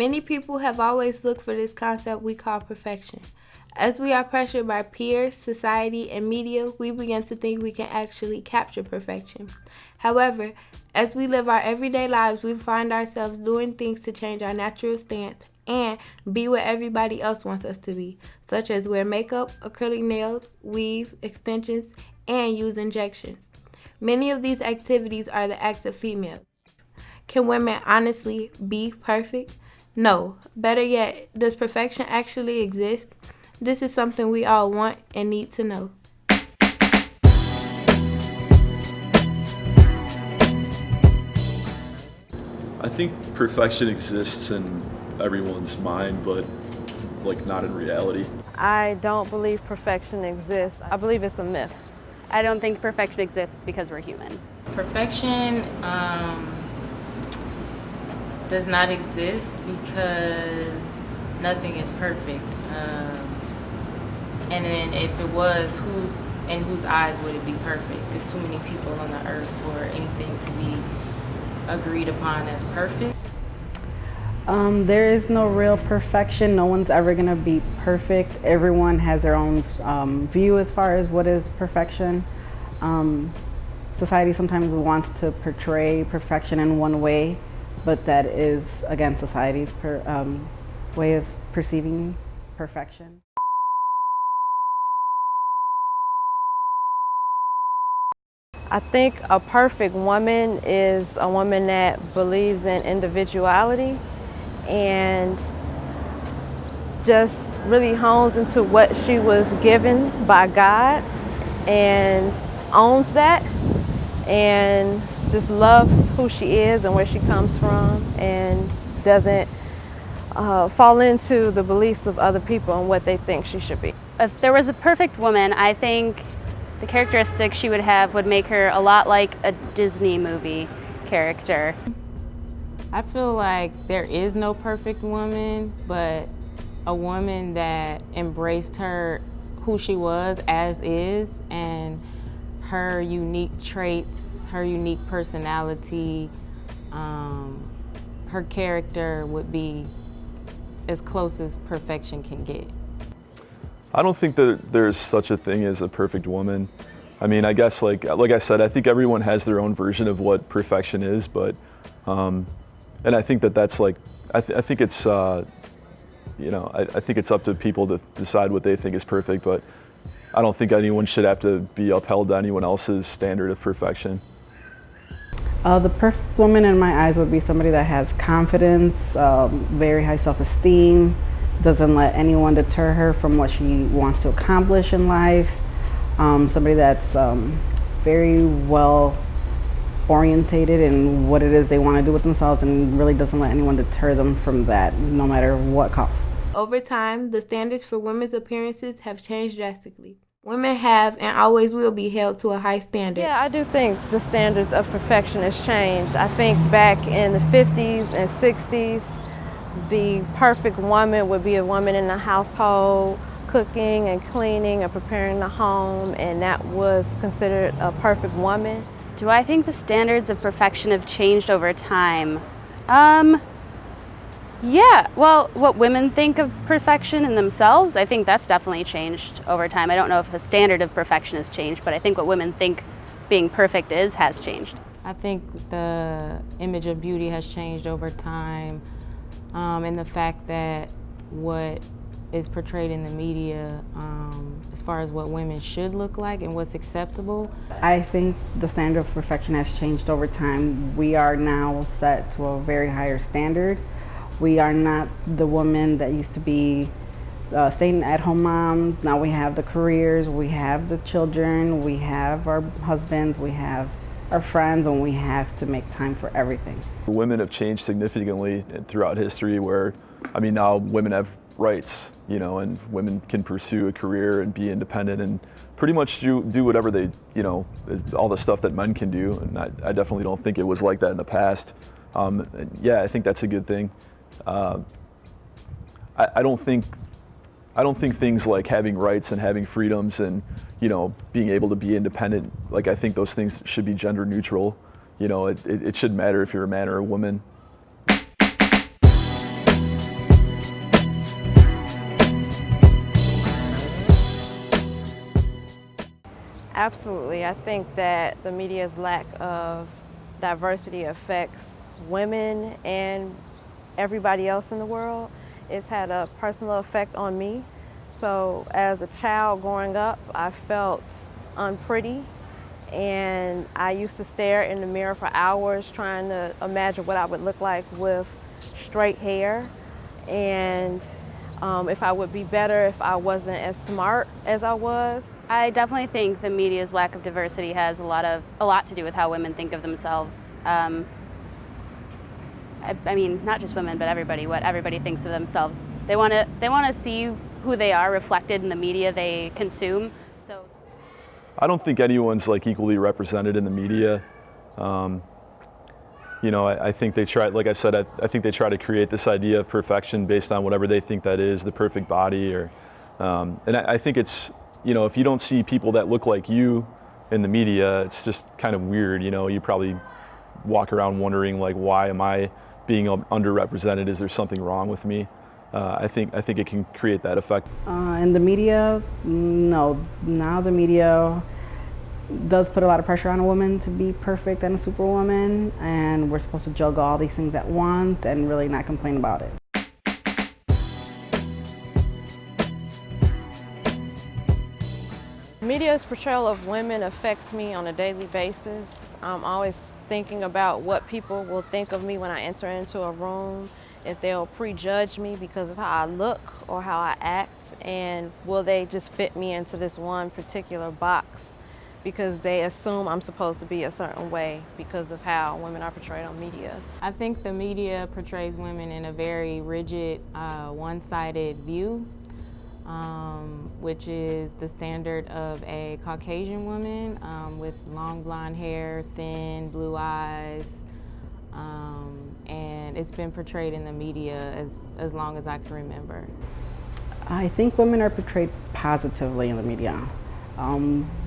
Many people have always looked for this concept we call perfection. As we are pressured by peers, society, and media, we begin to think we can actually capture perfection. However, as we live our everyday lives, we find ourselves doing things to change our natural stance and be what everybody else wants us to be, such as wear makeup, acrylic nails, weave, extensions, and use injections. Many of these activities are the acts of females. Can women honestly be perfect? No. Better yet, does perfection actually exist? This is something we all want and need to know. I think perfection exists in everyone's mind, but not in reality. I don't believe perfection exists. I believe it's a myth. I don't think perfection exists because we're human. Perfection does not exist because nothing is perfect. And then if it was, in whose eyes would it be perfect? There's too many people on the earth for anything to be agreed upon as perfect. There is no real perfection. No one's ever gonna be perfect. Everyone has their own view as far as what is perfection. Society sometimes wants to portray perfection in one way, but that is against society's way of perceiving perfection. I think a perfect woman is a woman that believes in individuality and just really hones into what she was given by God and owns that and just loves who she is and where she comes from and doesn't fall into the beliefs of other people and what they think she should be. If there was a perfect woman, I think the characteristics she would have would make her a lot like a Disney movie character. I feel like there is no perfect woman, but a woman that embraced who she was as is, and her unique traits, her unique personality, her character would be as close as perfection can get. I don't think that there's such a thing as a perfect woman. I mean, I guess like I said, I think everyone has their own version of what perfection is, but and I think that's like I think it's I think it's up to people to decide what they think is perfect, but I don't think anyone should have to be upheld to anyone else's standard of perfection. The perfect woman in my eyes would be somebody that has confidence, very high self-esteem, doesn't let anyone deter her from what she wants to accomplish in life. Somebody that's very well orientated in what it is they want to do with themselves and really doesn't let anyone deter them from that, no matter what cost. Over time, the standards for women's appearances have changed drastically. Women have and always will be held to a high standard. Yeah, I do think the standards of perfection has changed. I think back in the 50s and 60s, the perfect woman would be a woman in the household, cooking and cleaning and preparing the home, and that was considered a perfect woman. Do I think the standards of perfection have changed over time? Yeah, well, what women think of perfection in themselves, I think that's definitely changed over time. I don't know if the standard of perfection has changed, but I think what women think being perfect has changed. I think the image of beauty has changed over time, and the fact that what is portrayed in the media as far as what women should look like and what's acceptable. I think the standard of perfection has changed over time. We are now set to a very higher standard. We are not the women that used to be staying at-home moms. Now we have the careers, we have the children, we have our husbands, we have our friends, and we have to make time for everything. Women have changed significantly throughout history where, I mean, now women have rights, and women can pursue a career and be independent and pretty much do whatever they, all the stuff that men can do. And I definitely don't think it was like that in the past. Yeah, I think that's a good thing. I don't think things like having rights and having freedoms and being able to be independent, I think those things should be gender neutral. It shouldn't matter if you're a man or a woman. Absolutely. I think that the media's lack of diversity affects women and everybody else in the world. It's had a personal effect on me. So as a child growing up, I felt unpretty, and I used to stare in the mirror for hours trying to imagine what I would look like with straight hair, and if I would be better if I wasn't as smart as I was. I definitely think the media's lack of diversity has a lot to do with how women think of themselves. I mean, not just women, but everybody. What everybody thinks of themselves. They want to see who they are reflected in the media they consume. So, I don't think anyone's like equally represented in the media. You know, I think they try, like I said, I think they try to create this idea of perfection based on whatever they think that is, the perfect body, or, and I think it's, you know, if you don't see people that look like you in the media, it's just kind of weird. You know, you probably walk around wondering like, why am I being underrepresented? Is there something wrong with me? I think it can create that effect. In the media, no. Now the media does put a lot of pressure on a woman to be perfect and a superwoman, and we're supposed to juggle all these things at once and really not complain about it. Media's portrayal of women affects me on a daily basis. I'm always thinking about what people will think of me when I enter into a room, if they'll prejudge me because of how I look or how I act, and will they just fit me into this one particular box because they assume I'm supposed to be a certain way because of how women are portrayed on media. I think the media portrays women in a very rigid, one-sided view, which is the standard of a Caucasian woman with long blonde hair, thin blue eyes, and it's been portrayed in the media as long as I can remember. I think women are portrayed positively in the media.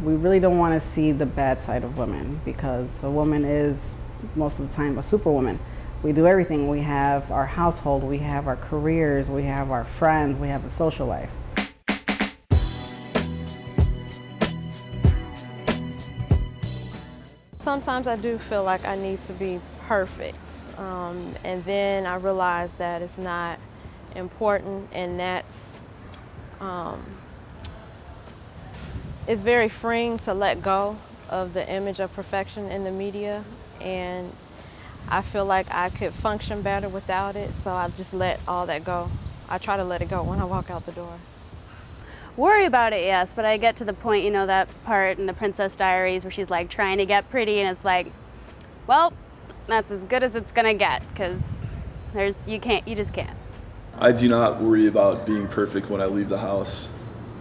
We really don't want to see the bad side of women, because a woman is most of the time a superwoman. We do everything. We have our household, we have our careers, we have our friends, we have a social life. Sometimes I do feel like I need to be perfect, and then I realize that it's not important, and that's it's very freeing to let go of the image of perfection in the media, and I feel like I could function better without it, so I just let all that go. I try to let it go when I walk out the door. worry about it, yes, but I get to the point, you know, that part in the Princess Diaries where she's like trying to get pretty, and it's like, well, that's as good as it's gonna get, because you just can't. I do not worry about being perfect when I leave the house.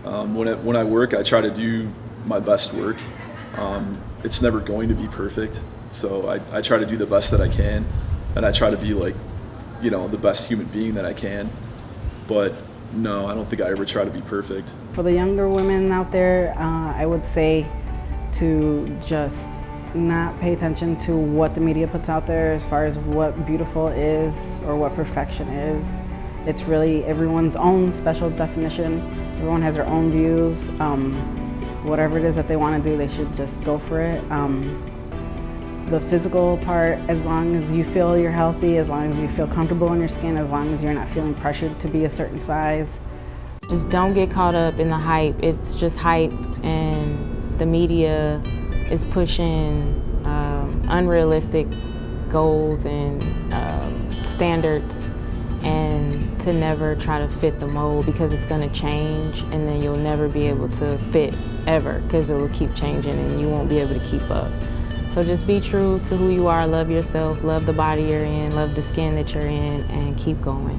When I work, I try to do my best work. It's never going to be perfect, so I try to do the best that I can, and I try to be like, you know, the best human being that I can. But no, I don't think I ever try to be perfect. For the younger women out there, I would say to just not pay attention to what the media puts out there as far as what beautiful is or what perfection is. It's really everyone's own special definition. Everyone has their own views. Whatever it is that they want to do, they should just go for it. The physical part, as long as you feel you're healthy, as long as you feel comfortable in your skin, as long as you're not feeling pressured to be a certain size. Just don't get caught up in the hype. It's just hype, and the media is pushing unrealistic goals and standards, and to never try to fit the mold, because it's going to change, and then you'll never be able to fit ever, because it will keep changing and you won't be able to keep up. So just be true to who you are, love yourself, love the body you're in, love the skin that you're in, and keep going.